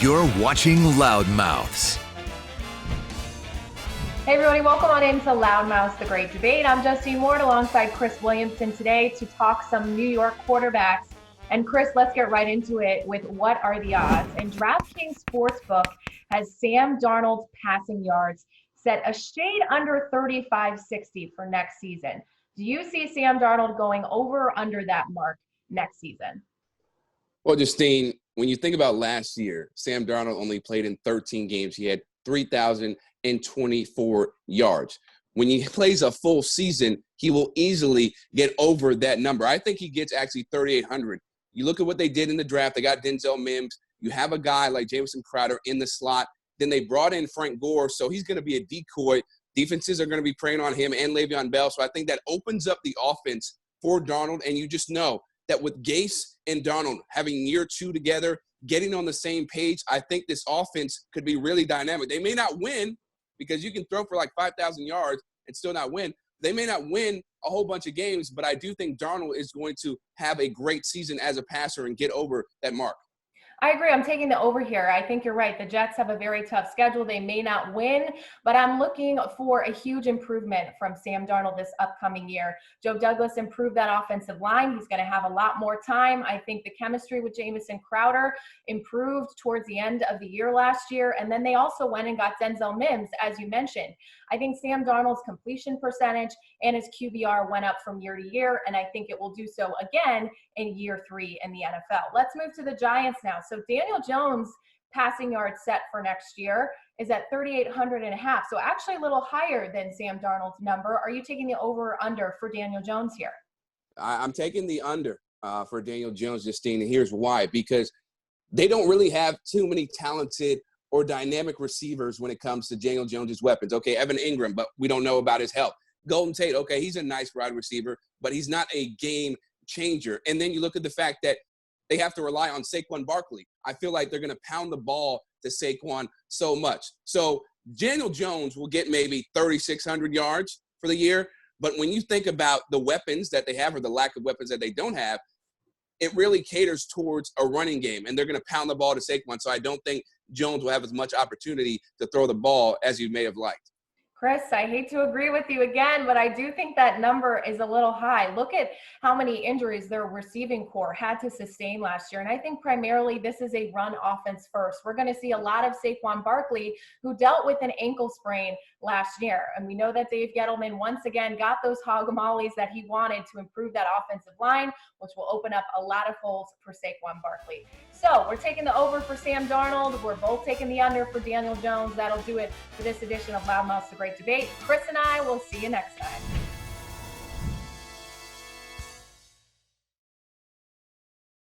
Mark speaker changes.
Speaker 1: You're watching Loudmouths.
Speaker 2: Hey everybody, welcome on into Loudmouths, the Great Debate. I'm Justine alongside Chris Williamson today to talk some New York quarterbacks. And Chris, let's get right into it with what are the odds. And DraftKings Sportsbook has Sam Darnold's passing yards set a shade under 35.60 for next season. Do you see Sam Darnold going over or under that mark next season?
Speaker 3: Well, Justine, when you think about last year, Sam Darnold only played in 13 games. He had 3,024 yards. When he plays a full season, he will easily get over that number. I think he gets actually 3,800. You look at what they did in the draft. They got Denzel Mims. You have a guy like Jamison Crowder in the slot. Then they brought in Frank Gore, so he's going to be a decoy. Defenses are going to be preying on him and Le'Veon Bell. So I think that opens up the offense for Darnold, and you just know that with Gase and Darnold having year two together, getting on the same page, I think this offense could be really dynamic. They may not win because you can throw for like 5,000 yards and still not win. They may not win a whole bunch of games, but I do think Darnold is going to have a great season as a passer and get over that mark.
Speaker 2: I agree. I'm taking the over here. I think you're right. The Jets have a very tough schedule. They may not win, but I'm looking for a huge improvement from Sam Darnold this upcoming year. Joe Douglas improved that offensive line. He's going to have a lot more time. I think the chemistry with Jamison Crowder improved towards the end of the year last year. And then they also went and got Denzel Mims, as you mentioned. I think Sam Darnold's completion percentage and his QBR went up from year to year, and I think it will do so again in year three in the NFL. Let's move to the Giants now. So Daniel Jones' passing yards set for next year is at 3,800 and a half. So actually a little higher than Sam Darnold's number. Are you taking the over or under for Daniel Jones here?
Speaker 3: I'm taking the under for Daniel Jones, Justine, and here's why. Because they don't really have too many talented or dynamic receivers when it comes to Daniel Jones' weapons. Okay, Evan Ingram, but we don't know about his health. Golden Tate, okay, he's a nice wide receiver, but he's not a game changer. And then you look at the fact that they have to rely on Saquon Barkley. I feel like they're going to pound the ball to Saquon so much. So Daniel Jones will get maybe 3,600 yards for the year. But when you think about the weapons that they have or the lack of weapons that they don't have, it really caters towards a running game, and they're going to pound the ball to Saquon. So I don't think Jones will have as much opportunity to throw the ball as you may have liked.
Speaker 2: Chris, I hate to agree with you again, but I do think that number is a little high. Look at how many injuries their receiving core had to sustain last year. And I think primarily this is a run offense first. We're going to see a lot of Saquon Barkley, who dealt with an ankle sprain last year. And we know that Dave Gettleman once again got those hog mollies that he wanted to improve that offensive line, which will open up a lot of holes for Saquon Barkley. So we're taking the over for Sam Darnold. We're both taking the under for Daniel Jones. That'll do it for this edition of Loudmouths, the Great Debate. Chris and I will see you next time.